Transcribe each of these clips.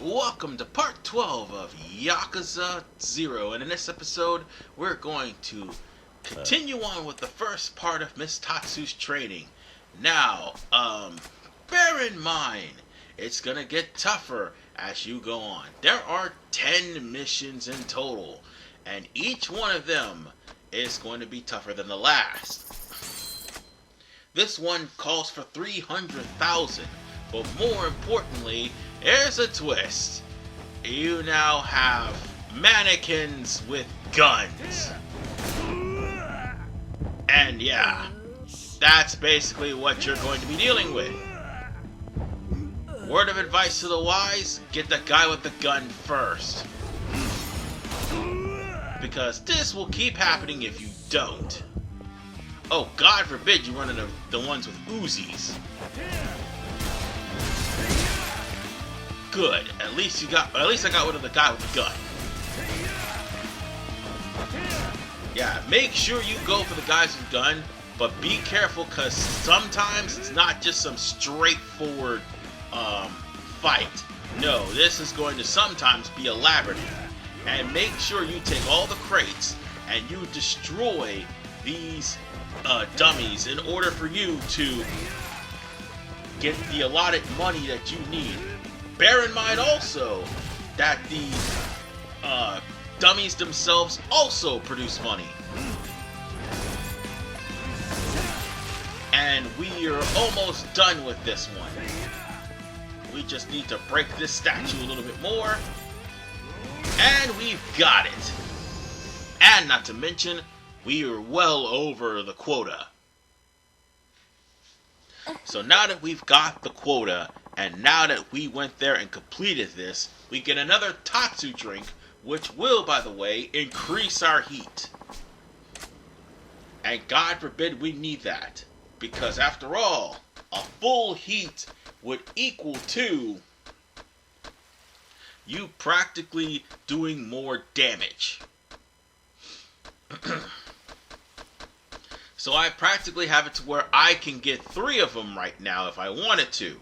Welcome to part 12 of Yakuza 0, and in this episode, we're going to continue on with the first part of Miss Tatsu's training. Now, bear in mind, it's gonna get tougher as you go on. There are 10 missions in total, and each one of them is going to be tougher than the last. This one calls for 300,000, but more importantly, there's a twist. You now have mannequins with guns. And yeah, that's basically what you're going to be dealing with. Word of advice to the wise, get the guy with the gun first. Because this will keep happening if you don't. Oh, God forbid you run into the ones with Uzis. Good. At least I got rid of the guy with the gun. Yeah, make sure you go for the guys with the gun, but be careful because sometimes it's not just some straightforward fight. No, this is going to sometimes be elaborate. And make sure you take all the crates and you destroy these dummies in order for you to get the allotted money that you need. Bear in mind also that the dummies themselves also produce money. And we are almost done with this one. We just need to break this statue a little bit more. And we've got it. And not to mention, we are well over the quota. So now that we've got the quota, and now that we went there and completed this, we get another Tatsu drink, which will, by the way, increase our heat. And God forbid we need that. Because after all, a full heat would equal to you practically doing more damage. So I practically have it to where I can get 3 of them right now if I wanted to.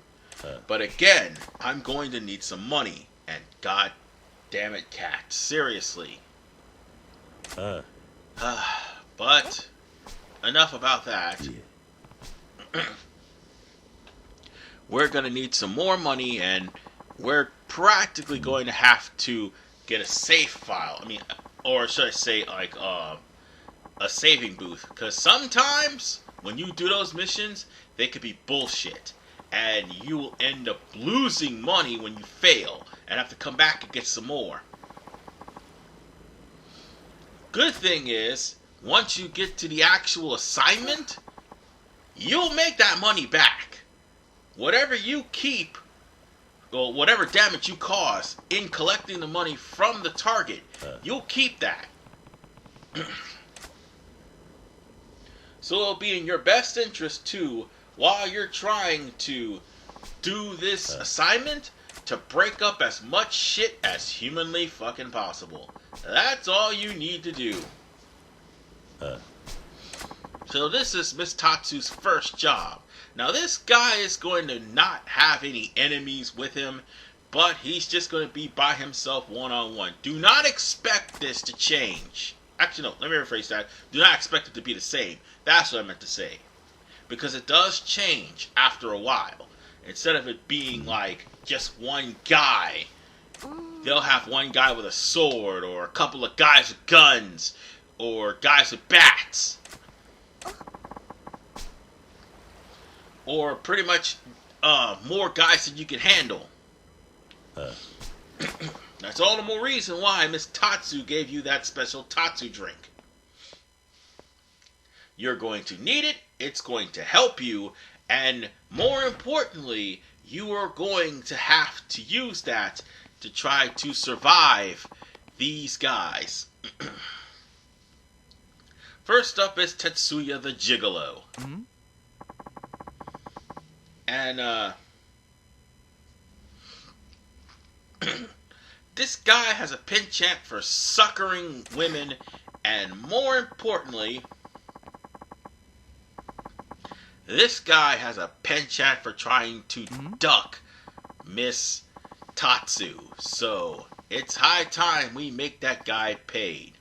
But again, I'm going to need some money. And god damn it, cat. Seriously. But enough about that. We're going to need some more money, and we're practically going to have to get a save file. Or should I say, like, a saving booth. Because sometimes, when you do those missions, they could be bullshit. And you will end up losing money when you fail. And have to come back and get some more. Good thing is, once you get to the actual assignment, you'll make that money back. Whatever you keep, or whatever damage you cause in collecting the money from the target, you'll keep that. So it'll be in your best interest too, while you're trying to do this assignment, to break up as much shit as humanly fucking possible. That's all you need to do. So this is Miss Tatsu's first job. Now this guy is going to not have any enemies with him, but he's just going to be by himself one-on-one. Do not expect this to change. Actually, no, let me rephrase that. Do not expect it to be the same. That's what I meant to say. Because it does change after a while. Instead of it being like just one guy, they'll have one guy with a sword, or a couple of guys with guns, or guys with bats. Or pretty much more guys than you can handle. That's all the more reason why Miss Tatsu gave you that special Tatsu drink. You're going to need it, it's going to help you, and more importantly, you are going to have to use that to try to survive these guys. First up is Tetsuya the Gigolo. Mm-hmm. And, this guy has a penchant for suckering women, and more importantly, this guy has a penchant for trying to duck Miss Tatsu. So it's high time we make that guy paid.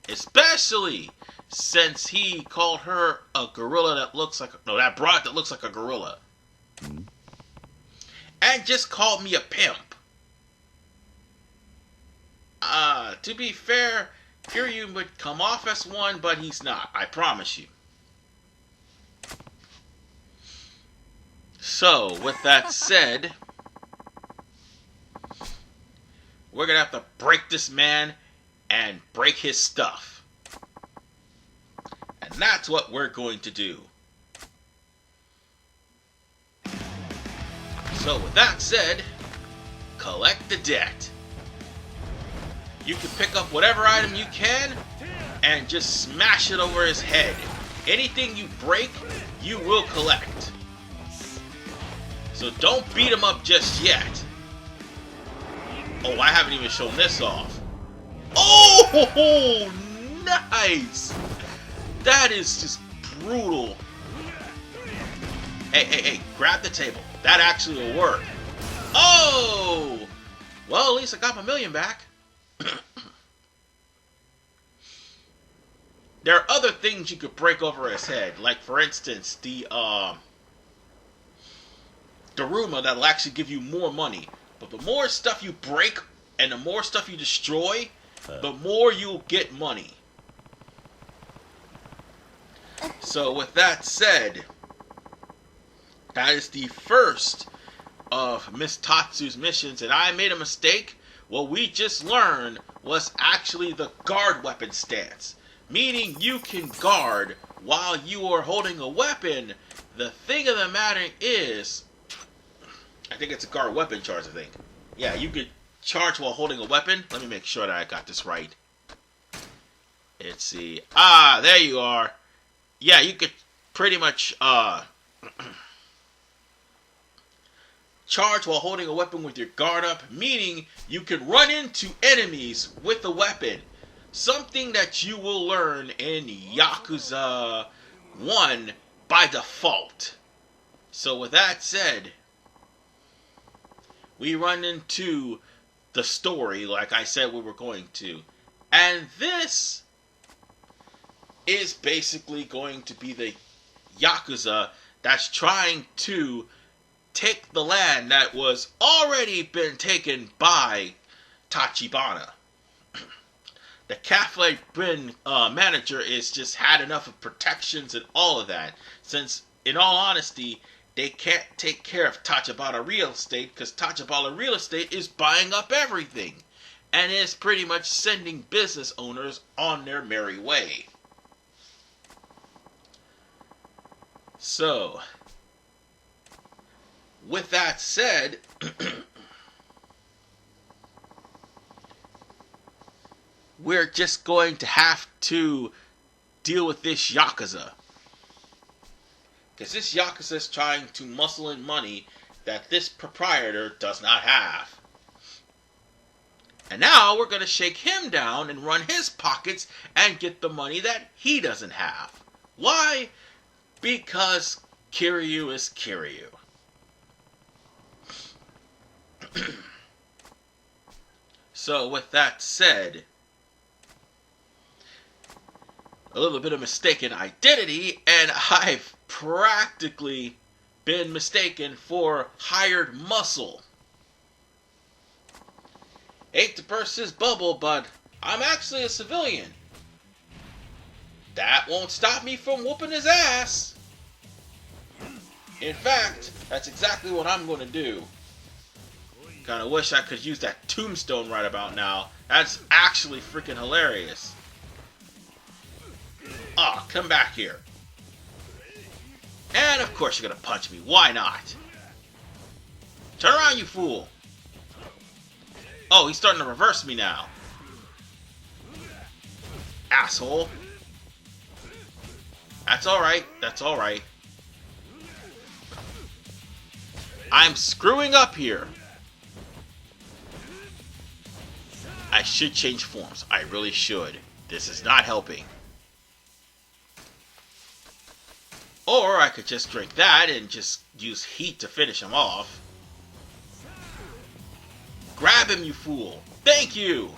Especially since he called her a gorilla that looks like... No, that broad that looks like a gorilla. And just called me a pimp. To be fair, Kiryu would come off as one, but he's not. I promise you. So, with that said, we're gonna have to break this man and break his stuff. And that's what we're going to do. So, with that said, collect the debt. You can pick up whatever item you can and just smash it over his head. Anything you break, you will collect. So don't beat him up just yet. Oh, I haven't even shown this off. Oh, nice! That is just brutal. Hey, grab the table. That actually will work. Oh! Well, at least I got my million back. There are other things you could break over his head, like for instance the Daruma that'll actually give you more money. But the more stuff you break and the more stuff you destroy, the more you'll get money. So with that said, that is the first of Miss Tatsu's missions, and I made a mistake. What we just learned was actually the guard weapon stance. Meaning you can guard while you are holding a weapon. The thing of the matter is, I think it's a guard weapon charge, I think. Yeah, you could charge while holding a weapon. Let me make sure that I got this right. Let's see. Ah, there you are. Yeah, you could pretty much charge while holding a weapon with your guard up, meaning you can run into enemies with a weapon. Something that you will learn in Yakuza 1 by default. So with that said, we run into the story like I said we were going to. And this is basically going to be the Yakuza that's trying to take the land that was already been taken by Tachibana. The Cafe Bin manager is just had enough of protections and all of that. Since, in all honesty, they can't take care of Tachibana real estate because Tachibana real estate is buying up everything. And is pretty much sending business owners on their merry way. So, with that said, we're just going to have to deal with this Yakuza. Because this Yakuza is trying to muscle in money that this proprietor does not have. And now we're going to shake him down and run his pockets and get the money that he doesn't have. Why? Because Kiryu is Kiryu. So with that said, a little bit of mistaken identity, and I've practically been mistaken for hired muscle. Hate to burst his bubble, but I'm actually a civilian. That won't stop me from whooping his ass. In fact, that's exactly what I'm going to do. Kinda wish I could use that tombstone right about now. That's actually freaking hilarious. Ah, come back here. And of course you're gonna punch me. Why not? Turn around, you fool. Oh, he's starting to reverse me now. Asshole. That's alright. That's alright. I'm screwing up here. I should change forms. I really should. This is not helping. Or I could just drink that and just use heat to finish him off. Grab him, you fool! Thank you!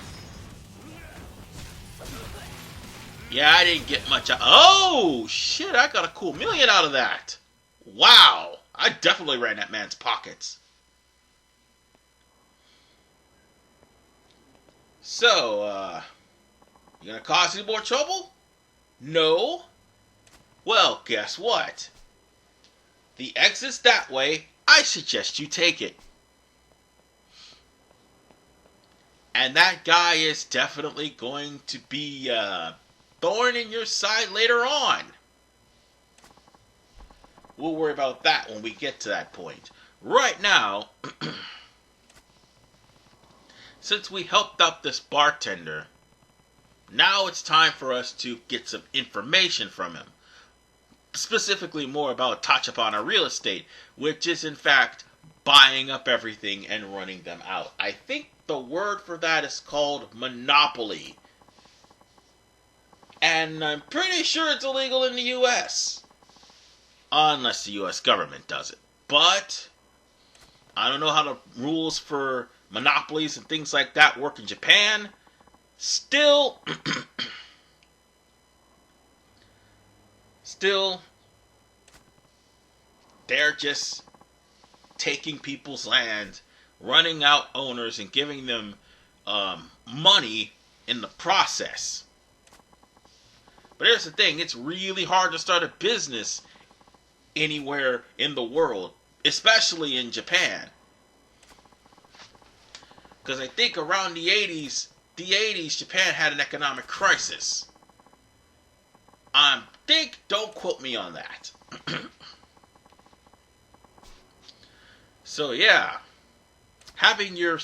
Yeah, I didn't get much out. Oh, shit, I got a cool million out of that. Wow, I definitely ran that man's pockets. So, you gonna cause any more trouble? No? Well, guess what? The exit's that way. I suggest you take it. And that guy is definitely going to be thorn in your side later on. We'll worry about that when we get to that point. Right now, since we helped out this bartender, now it's time for us to get some information from him. Specifically more about Tachibana real estate, which is in fact buying up everything and running them out. I think the word for that is called monopoly. And I'm pretty sure it's illegal in the US. Unless the US government does it. But I don't know how the rules for monopolies and things like that work in Japan. Still, they're just taking people's land, running out owners, and giving them money in the process. But here's the thing, it's really hard to start a business anywhere in the world, especially in Japan. Because I think around the 80s, Japan had an economic crisis. Don't quote me on that. So yeah, having your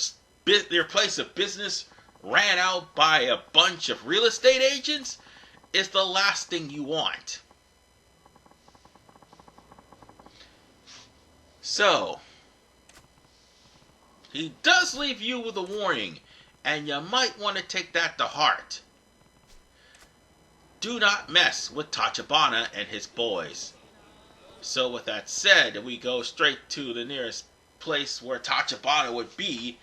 place of business ran out by a bunch of real estate agents is the last thing you want. So, he does leave you with a warning, and you might want to take that to heart. Do not mess with Tachibana and his boys. So with that said, we go straight to the nearest place where Tachibana would be,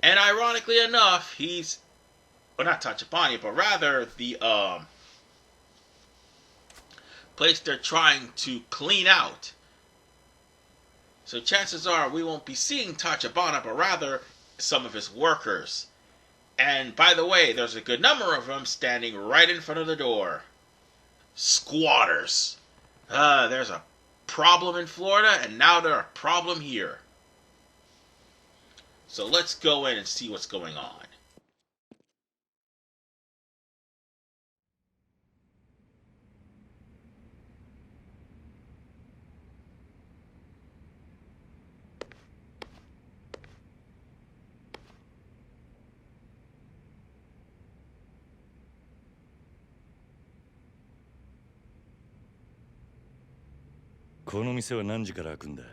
and ironically enough, not Tachibana, but rather the place they're trying to clean out. So chances are we won't be seeing Tachibana, but rather some of his workers. And by the way, there's a good number of them standing right in front of the door. Squatters. There's a problem in Florida, and now there's a problem here. So let's go in and see what's going on. This shop is何時から開くんだ?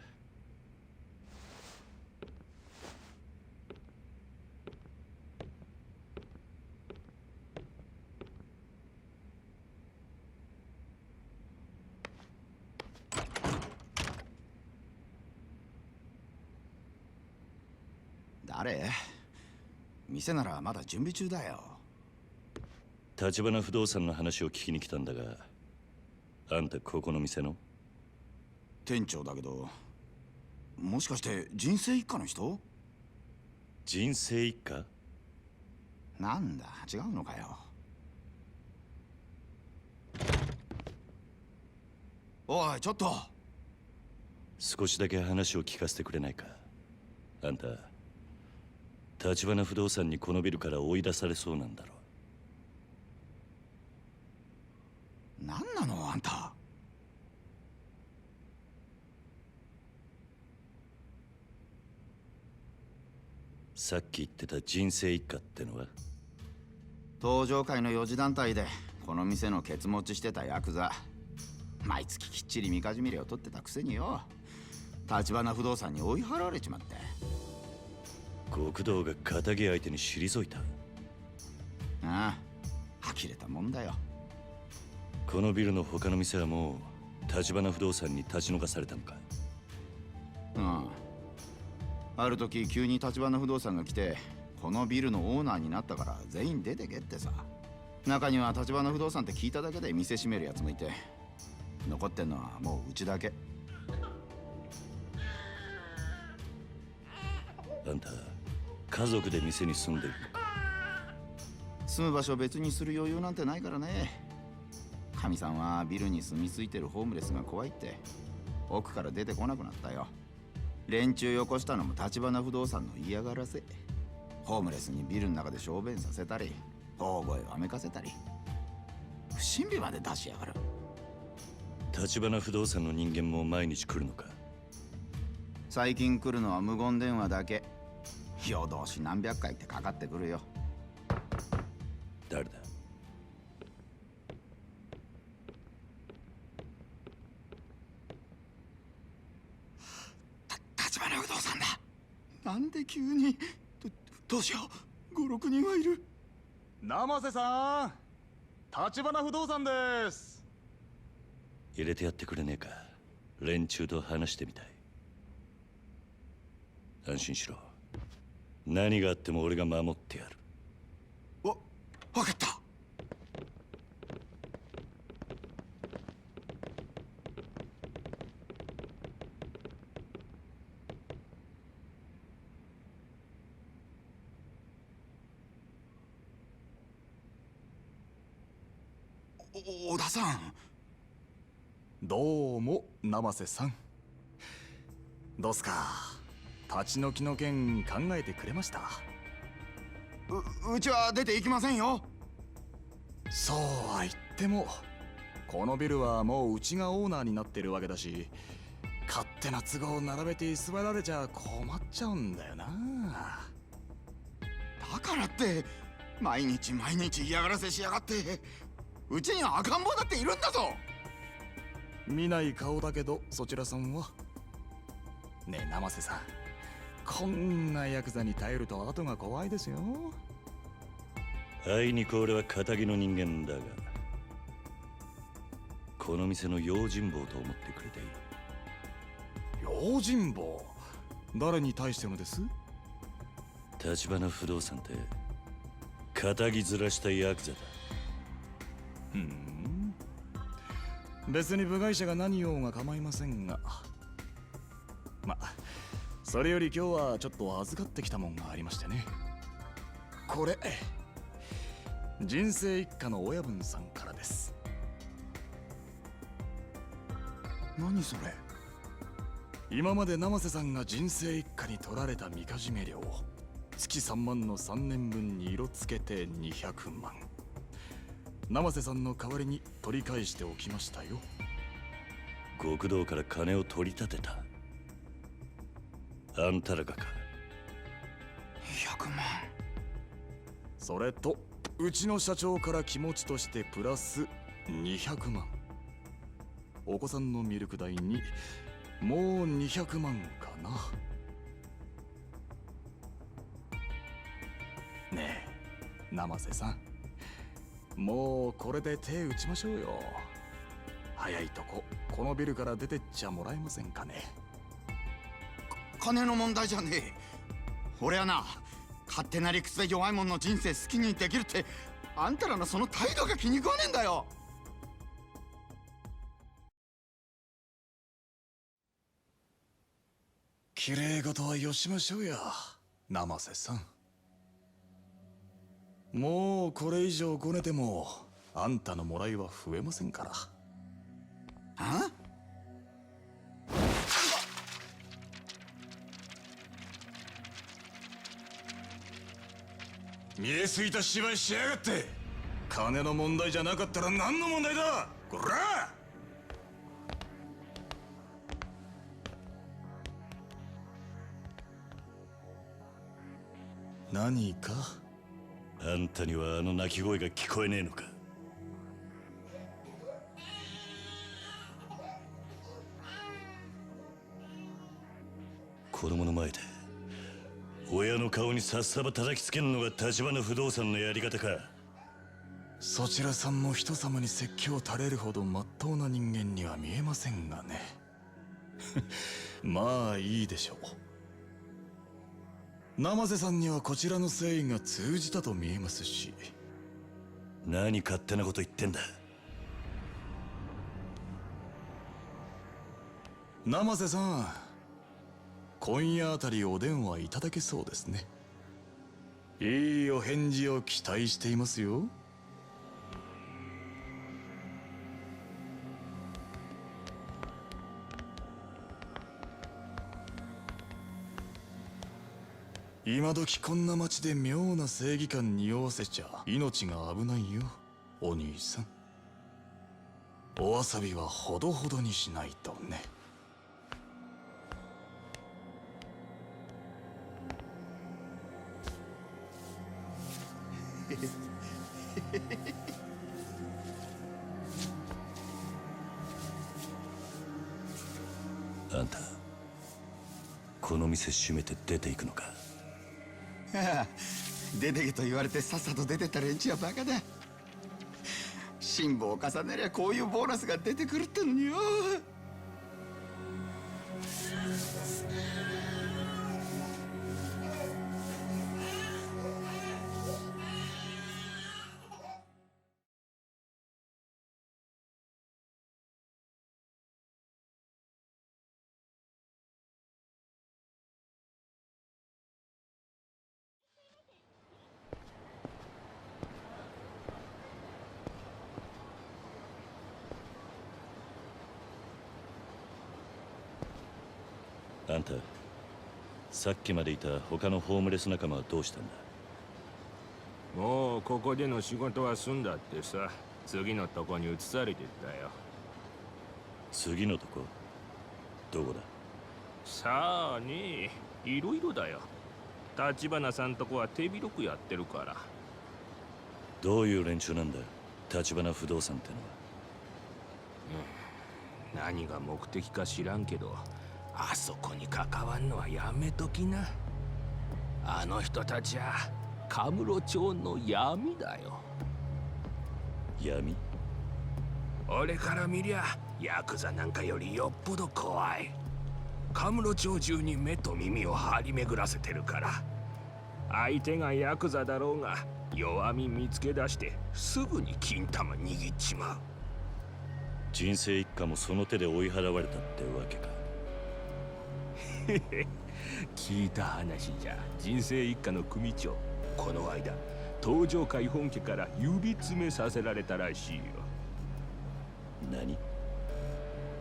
誰? 店ならまだ準備中だよ。Tachibana不動産の話を聞きに来たんだが、あんたここの店の？店長だけど、もしかして人生一家の人？人生一家？なんだ、違うのかよ。おい、ちょっと。少しだけ話を聞かせてくれないか。あんた、Tachibana不動産にこのビルから追い出されそうなんだろ。なんなのあんた。さっき言ってた人生一家ってのは？登場界の四次団体でこの店のケツ持ちしてたヤクザ。毎月きっちりみかじめ料取ってたくせによ。Tachibana不動産に追い払われちまって。極道が仇相手に退いた。ああ、呆れたもんだよ。このビルの他の店はもうTachibana不動産に立ち退かされたのか？ある時急にTachibana不動産が来てこのビルのオーナーになったから全員出てけってさ。中には橘不動産って聞いただけで店閉めるやつもいて、残ってんのはもううちだけ。あんた家族で店に住んでるのか？住む場所を別にする余裕なんてないからね。かみさんはビルに住み着いてるホームレスが怖いって奥から出てこなくなったよ。連中よこしたのも橘不動産の嫌がらせ。ホームレスにビルの中で小便させたり大声をあめかせたり、不審火まで出しやがる。橘不動産の人間も毎日来るのか？最近来るのは無言電話だけ。夜通し何百回ってかかってくるよ。誰だ？橘不動産だ。なんで急に。どうしよう、5、6人はいる。生瀬さん、橘不動産です。入れてやってくれねえか。連中と話してみたい。安心しろ。何があっても俺が守ってやる。わかった。小田さん。どうも生瀬さん。どうすか、立ち退きの件考えてくれました？うちは出て行きませんよ。そうは言ってもこのビルはもううちがオーナーになってるわけだし、勝手な都合を並べて居座られちゃ困っちゃうんだよな。だからって毎日毎日嫌がらせしやがって。うちには赤ん坊だっているんだぞ。見ない顔だけどそちらさんは。ねえ生瀬さん、こんなヤクザに頼ると後が怖いですよ。あいにく俺は仇の人間だが、この店の用心棒と思ってくれていい。用心棒？誰に対してのです？橘不動産って仇ずらしたヤクザだ。別に部外者が何言おうが構いませんが、それより今日はちょっと預かってきたもんがありましてね。これ人生一家の親分さんからです。何それ？今まで生瀬さんが人生一家に取られたみかじめ料、月3万の3年分に色つけて200万。生瀬さんの代わりに取り返しておきましたよ。極道から金を取り立てた。あんたらがか。200万。それとうちの社長から気持ちとしてプラス200万。お子さんのミルク代にもう200万かな。ねえ生瀬さん、もうこれで手打ちましょうよ。早いとここのビルから出てっちゃもらえませんかね。金の問題じゃねえ。俺はな、勝手な理屈で弱い者の人生好きにできるって、あんたらのその態度が気に食わねえんだよ。綺麗事はよしましょうや生瀬さん。もうこれ以上ごねてもあんたのもらいは増えませんから。あ？見えすぎた芝居しやがって。金の問題じゃなかったら何の問題だこら！何か？あんたにはあの鳴き声が聞こえねえのか？子供の前で親の顔にさっさば叩きつけるのが橘不動産のやり方か？そちらさんも人様に説教垂れるほど真っ当な人間には見えませんがね。まあいいでしょう。生瀬さんにはこちらの誠意が通じたと見えますし。何勝手なこと言ってんだ。生瀬さん、今夜あたりお電話いただけそうですね。いいお返事を期待していますよ。今時こんな街で妙な正義感匂わせちゃ命が危ないよ、お兄さん。おわさびはほどほどにしないとね。あんたこの店閉めて出ていくのか。ああ、出てけと言われてさっさと出てった連中はバカだ。辛抱を重ねりゃこういうボーナスが出てくるってのによ。あんたさっきまでいた他のホームレス仲間はどうしたんだ。もうここでの仕事は済んだってさ。次のとこに移されてったよ。次のとこどこだ。さあね、いろいろだよ。橘さんとこは手広くやってるから。どういう連中なんだ橘不動産ってのは。何が目的か知らんけど、あそこに関わんのはやめときな。あの人たちはカムロ町の闇だよ。闇。俺から見りゃヤクザなんかよりよっぽど怖い。カムロ町中に目と耳を張り巡らせてるから、相手がヤクザだろうが弱み見つけ出してすぐに金玉握っちまう。人生一家もその手で追い払われたってわけか。聞いた話じゃ、人生一家の組長、この間東上会本家から指詰めさせられたらしいよ。何。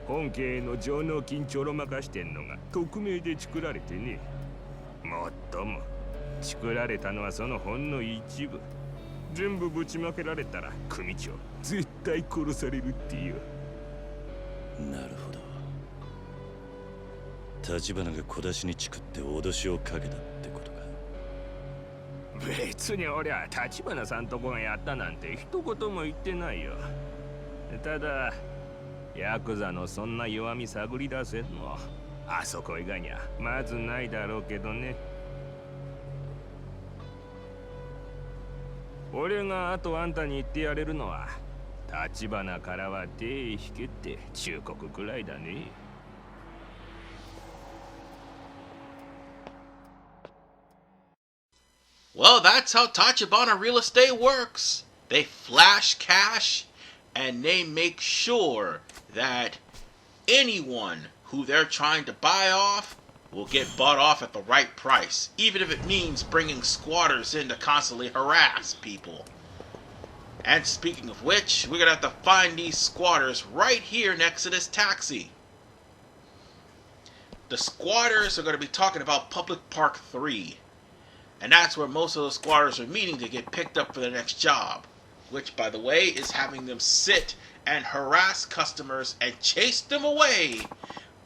本家への上納金ちょろまかしてんのが匿名で作られてね。もっとも作られたのはそのほんの一部。全部ぶちまけられたら組長絶対殺されるっていう。なるほど。橘が小出しにチクって脅しをかけたってことか。別に俺は橘さんとこがやったなんて一言も言ってないよ。ただヤクザのそんな弱み探り出せんのあそこ以外にはまずないだろうけどね。俺があとあんたに言ってやれるのは、橘からは手引けって忠告くらいだね。Well, that's how Tachibana real estate works. They flash cash and they make sure that anyone who they're trying to buy off will get bought off at the right price, even if it means bringing squatters in to constantly harass people. And speaking of which, we're gonna have to find these squatters right here next to this taxi. The squatters are gonna be talking about Public Park 3. And that's where most of the squatters are meeting to get picked up for the next job. Which, by the way, is having them sit and harass customers and chase them away,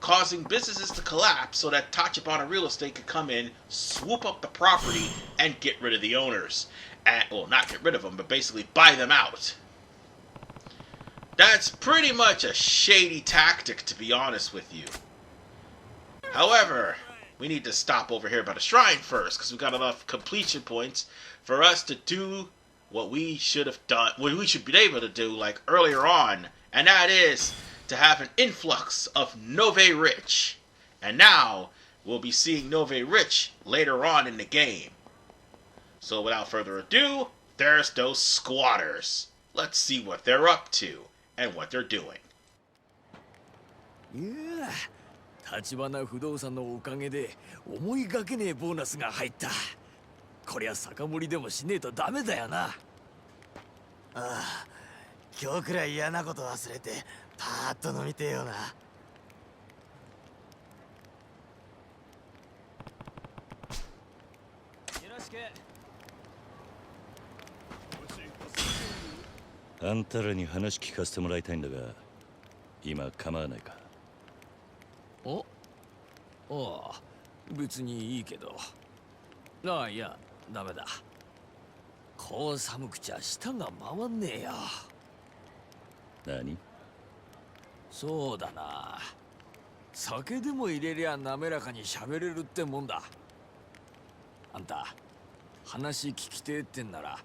causing businesses to collapse so that Tachibana Real Estate could come in, swoop up the property, and get rid of the owners. And, well, not get rid of them, but basically buy them out. That's pretty much a shady tactic, to be honest with you. However, we need to stop over here by the shrine first, because we've got enough completion points for us to do what we should have done, what we should be able to do like earlier on, and that is to have an influx of Nove Rich. And now, we'll be seeing Nove Rich later on in the game. So without further ado, there's those squatters. Let's see what they're up to and what they're doing. いや橘不動産のおかげで思いがけねえボーナスが入った。こりゃ酒盛りでもしねえとダメだよな。ああ、今日くらい嫌なこと忘れてパーッと飲みてえよな。よろしく。あんたらに話聞かせてもらいたいんだが、今構わないか？お、ああ、別にいいけど。ああ、いや、ダメだ。こう寒くちゃ舌が回んねえよ。何？そうだな。酒でも入れりゃ滑らかに喋れるってもんだ。あんた、話聞きてえってんなら、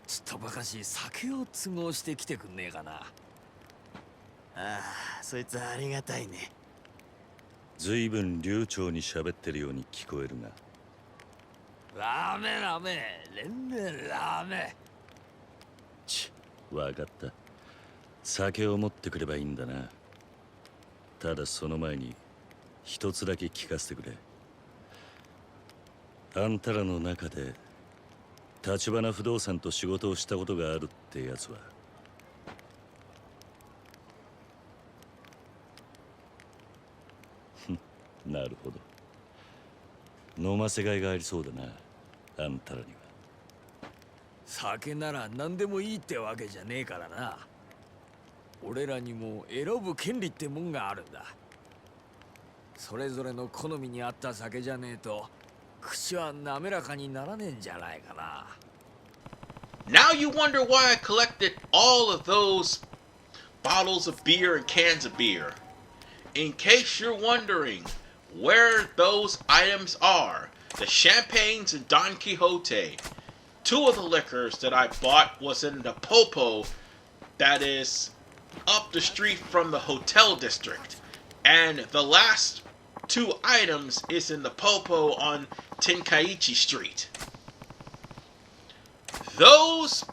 ちっとばかし酒を都合してきてくんねえかな。ああ、そいつありがたいね。ずいぶん流暢に喋ってるように聞こえるが。ラーメンラーメン、連綿ラーメン。わかった。酒を持ってくればいいんだな。ただその前に一つだけ聞かせてくれ。あんたらの中で橘不動産と仕事をしたことがあるってやつは？なるほど。飲ませがいがありそうだな、あんたらには。酒なら何でもいいってわけじゃねえからな。俺らにも選ぶ権利ってもんがあるんだ。それぞれの好みに合った酒じゃねえと口は滑らかにならねえんじゃないかな。Now you wonder why I collected all of those bottles of beer and cans of beer. In case you're wondering where those items are, the champagnes and Don Quixote, two of the liquors that I bought was in the Popo that is up the street from the hotel district, and the last two items is in the Popo on Tenkaichi Street. Those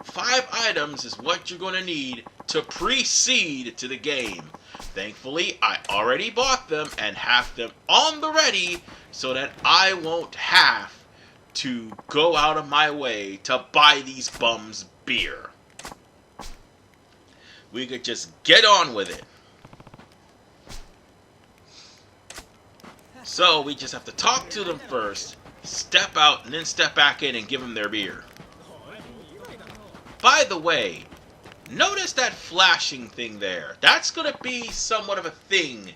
5 items is what you're going to need to proceed to the game. Thankfully, I already bought them and have them on the ready so that I won't have to go out of my way to buy these bums beer. We could just get on with it. So we just have to talk to them first, step out, and then step back in and give them their beer. By the way, notice that flashing thing there. That's going to be somewhat of a thing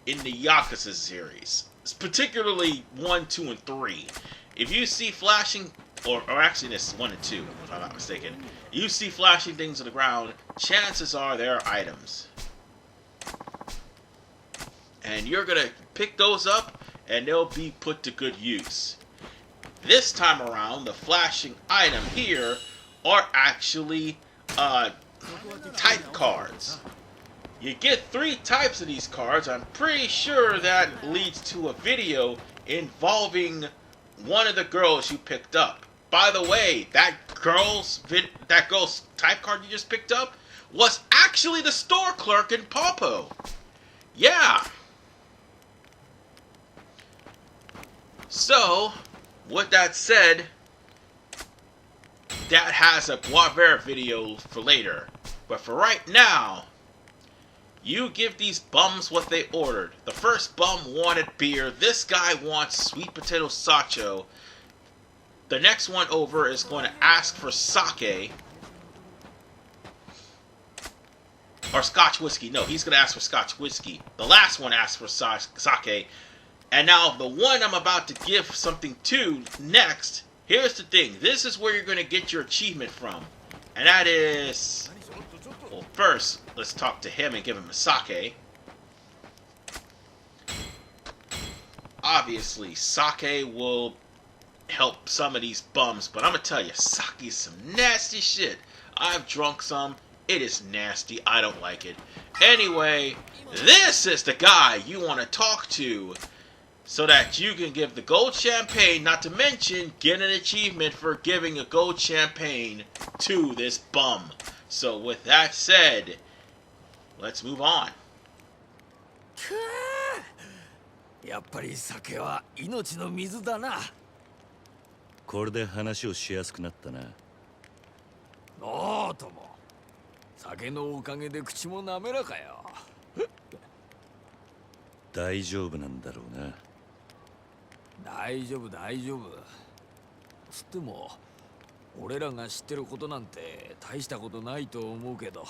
in the Yakuza series. Particularly 1, 2, and 3. If you see flashing, or actually this is 1 and 2, if I'm not mistaken. You see flashing things on the ground, chances are they're items. And you're going to pick those up, and they'll be put to good use. This time around, the flashing item here are actually type cards. You get 3 types of these cards. I'm pretty sure that leads to a video involving one of the girls you picked up. By the way, that girl's type card you just picked up was actually the store clerk in Popo. Yeah. So, with that said, that has a Guavera video for later. But for right now, you give these bums what they ordered. The first bum wanted beer. This guy wants sweet potato sacho. The next one over is going to ask for sake. Or Scotch whiskey. No, he's going to ask for Scotch whiskey. The last one asked for sake. And now the one I'm about to give something to next, here's the thing. This is where you're going to get your achievement from. And that is... Well, first, let's talk to him and give him a sake. Obviously, sake will help some of these bums, but I'm going to tell you, sake is some nasty shit. I've drunk some. It is nasty. I don't like it. Anyway, this is the guy you want to talk to. so that you can give the gold champagne, not to mention get an achievement for giving a gold champagne to this bum. So with that said, let's move on. やっぱり酒は命の水だな。これで話をしやすくなったな。おーとも。酒のおかげで口も滑らかよ。大丈夫なんだろうな。大丈夫大丈夫。つっても俺らが知ってることなんて大したことないと思うけど。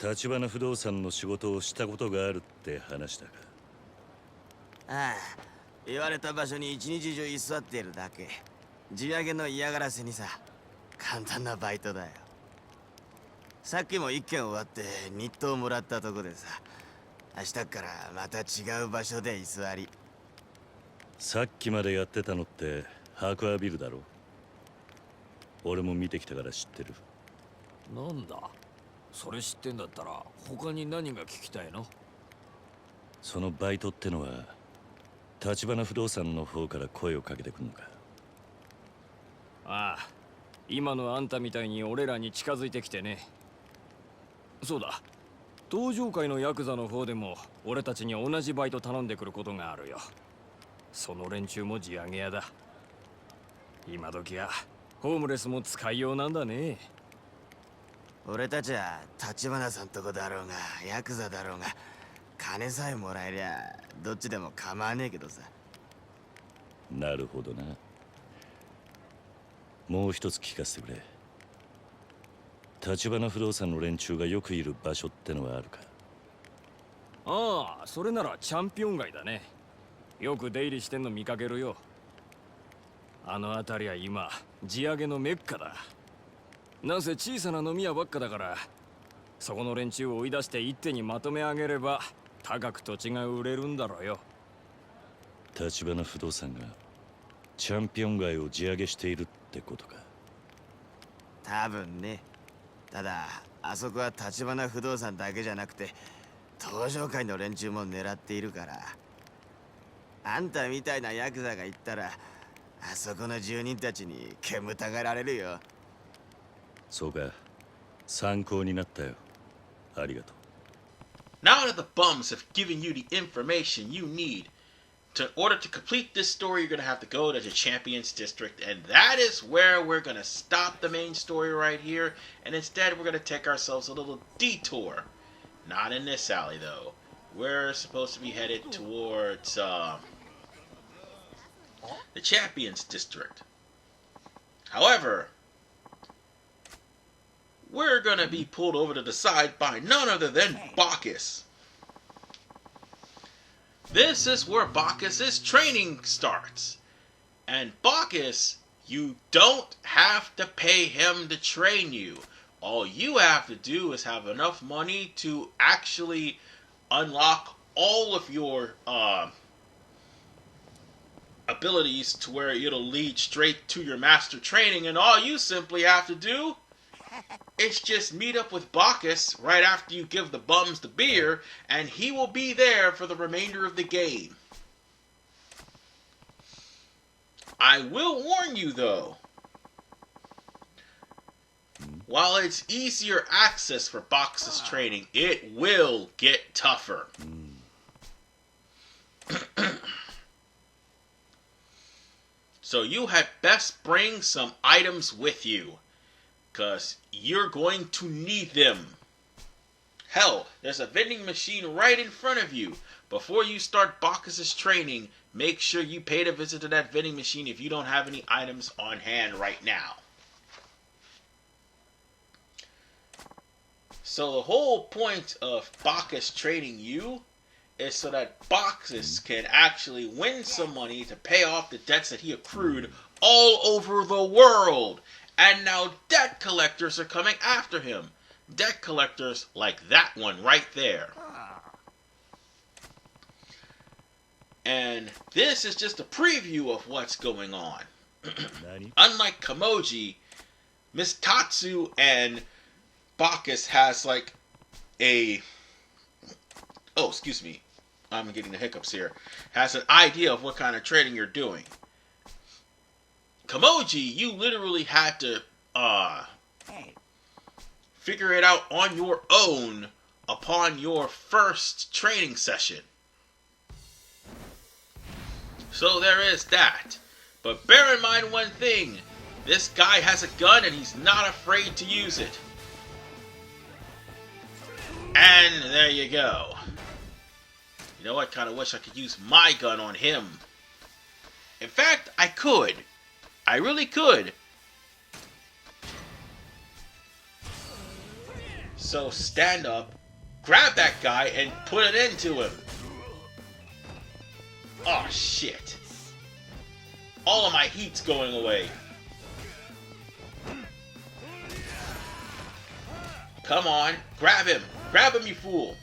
立花不動産の仕事をしたことがあるって話だか。ああ、言われた場所に一日中居座っているだけ。地上げの嫌がらせにさ、簡単なバイトだよ。さっきも一件終わって日当もらったとこでさ、明日からまた違う場所で居座り。さっきまでやってたのってハクアビルだろ。俺も見てきたから知ってる。なんだ、それ知ってんだったら他に何が聞きたいの？そのバイトってのは立花不動産の方から声をかけてくるのか？ああ、今のあんたみたいに俺らに近づいてきてね。そうだ、登場界のヤクザの方でも俺たちに同じバイト頼んでくることがあるよ。その連中も地上げ屋だ。今時はホームレスも使いようなんだね。俺たちは橘さんとこだろうがヤクザだろうが、金さえもらえりゃどっちでも構わねえけどさ。なるほどな。もう一つ聞かせてくれ。立花不動産の連中がよくいる場所ってのはあるか？ああ、それならチャンピオン街だね。よく出入りしてんの見かけるよ。あの辺りは今地上げのメッカだ。なんせ小さな飲み屋ばっかだから、そこの連中を追い出して一手にまとめ上げれば高く土地が売れるんだろうよ。立花不動産がチャンピオン街を地上げしているってことか？多分ね。ただあそこは橘不動産だけじゃなくて登場界の連中も狙っているから、あんたみたいなヤクザが行ったらあそこの住人たちに煙たがられるよ。そうか、参考になったよ。ありがとう。 Now that the bums have given you the information you need, in order to complete this story, you're going to have to go to the Champions District, and that is where we're going to stop the main story right here, and instead we're going to take ourselves a little detour. Not in this alley, though. We're supposed to be headed towards the Champions District. However, we're going to be pulled over to the side by none other than Bacchus. This is where Bacchus' training starts. And Bacchus, you don't have to pay him to train you. All you have to do is have enough money to actually unlock all of your abilities to where it'll lead straight to your master training. And all you simply have to do is just meet up with Bacchus right after you give the bums the beer, and he will be there for the remainder of the game. I will warn you though, while it's easier access for Bacchus' training, it will get tougher. So you had best bring some items with you, because you're going to need them. Hell, there's a vending machine right in front of you. Before you start Bacchus' training, make sure you pay a visit to that vending machine if you don't have any items on hand right now. So the whole point of Bacchus training you is so that Bacchus can actually win some money to pay off the debts that he accrued all over the world. And now debt collectors are coming after him. Debt collectors like that one right there. And this is just a preview of what's going on. Unlike Kamoji, Miss Tatsu and Bacchus has like a... Oh, excuse me. I'm getting the hiccups here, has an idea of what kind of training you're doing. Kamoji, you literally had to figure it out on your own upon your first training session. So there is that. But bear in mind one thing. This guy has a gun and he's not afraid to use it. And there you go. You know, I kind of wish I could use my gun on him. In fact, I could. I really could. So stand up, grab that guy, and put it into him. Oh shit. All of my heat's going away. Come on, grab him. Grab him, you fool.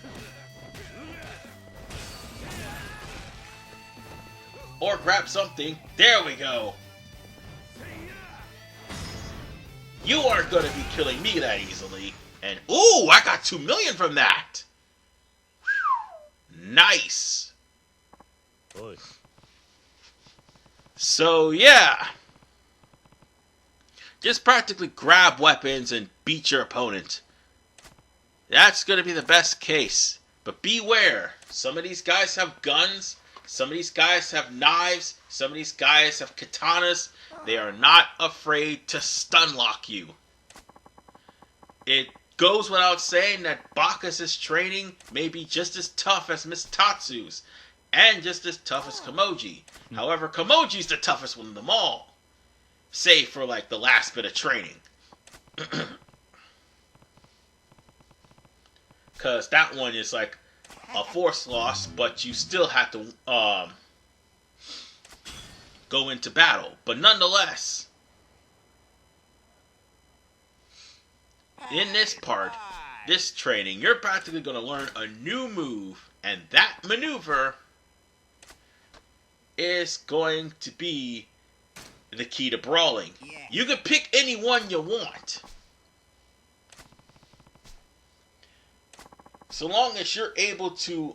Or grab something. There we go. You aren't going to be killing me that easily. And, ooh, I got 2 million from that. Whew. Nice. Boy. So, yeah. Just practically grab weapons and beat your opponent. That's going to be the best case. But beware. Some of these guys have guns. Some of these guys have knives. Some of these guys have katanas. They are not afraid to stun lock you. It goes without saying that Bacchus' training may be just as tough as Miss Tatsu's, and just as tough as Kamoji. However, Kamoji's the toughest one of them all, save for like the last bit of training. Because that one is like a force loss, but you still have to go into battle. But nonetheless, in this part, this training, you're practically going to learn a new move, and that maneuver is going to be the key to brawling. You can pick any one you want, so long as you're able to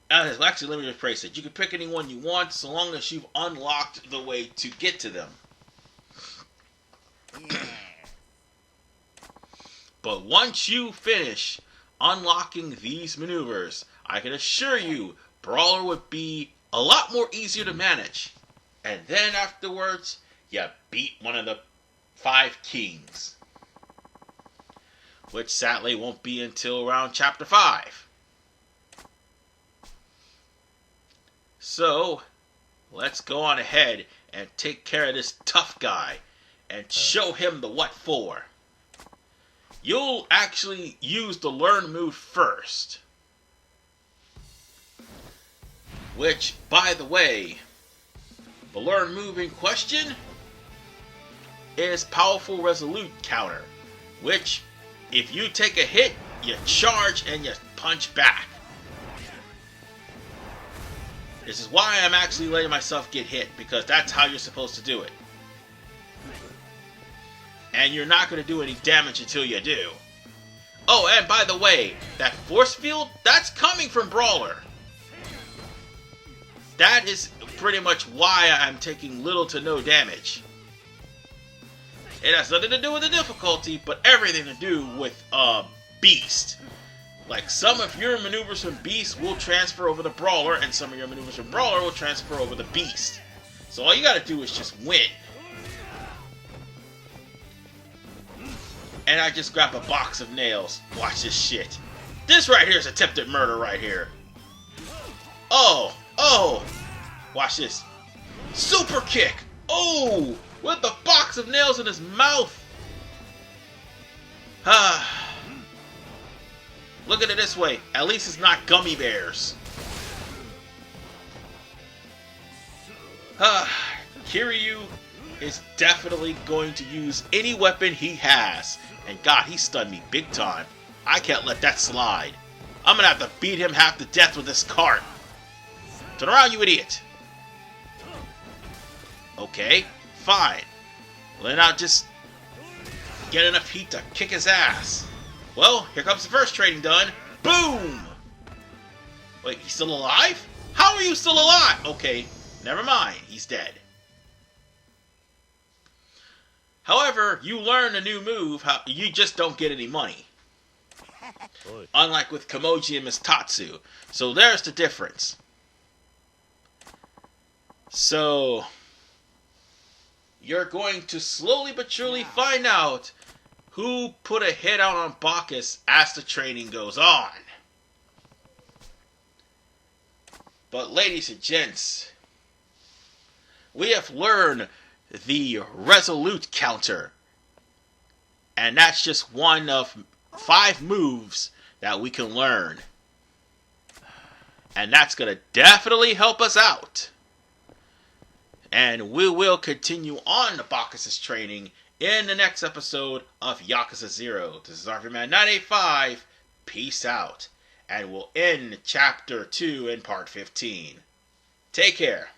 actually, let me rephrase it. You can pick any one you want, so long as you've unlocked the way to get to them. But once you finish unlocking these maneuvers, I can assure you, Brawler would be a lot more easier to manage. And then afterwards, you beat one of the 5 kings. Which sadly won't be until around chapter 5. So, let's go on ahead and take care of this tough guy and show him the what for. You'll actually use the learn move first. Which, by the way, the learn move in question is Powerful Resolute counter. Which, if you take a hit, you charge and you punch back. This is why I'm actually letting myself get hit, because that's how you're supposed to do it. And you're not going to do any damage until you do. Oh, and by the way, that force field, that's coming from Brawler. That is pretty much why I'm taking little to no damage. It has nothing to do with the difficulty, but everything to do with Beast. Like, some of your maneuvers from Beast will transfer over to Brawler, and some of your maneuvers from Brawler will transfer over to Beast. So all you gotta do is just win. And I just grab a box of nails. Watch this shit. This right here is attempted murder right here. Oh! Oh! Watch this. Super kick! Oh! With the box of nails in his mouth! Ah. Look at it this way. At least it's not gummy bears. Kiryu is definitely going to use any weapon he has. And God, he stunned me big time. I can't let that slide. I'm gonna have to beat him half to death with this cart. Turn around, you idiot. Okay, fine. Well, then I'll just get enough heat to kick his ass. Well, here comes the first training done. Boom! Wait, he's still alive? How are you still alive? Okay, never mind. He's dead. However, you learn a new move, you just don't get any money. Unlike with Kamoji and Miss Tatsu. So there's the difference. So, you're going to slowly but surely find out who put a hit out on Bacchus as the training goes on. But ladies and gents, we have learned the resolute counter. And that's just one of 5 moves that we can learn. And that's going to definitely help us out. And we will continue on the Bacchus' training in the next episode of Yakuza 0. This is RVman 985. Peace out. And we'll end Chapter 2 in Part 15. Take care.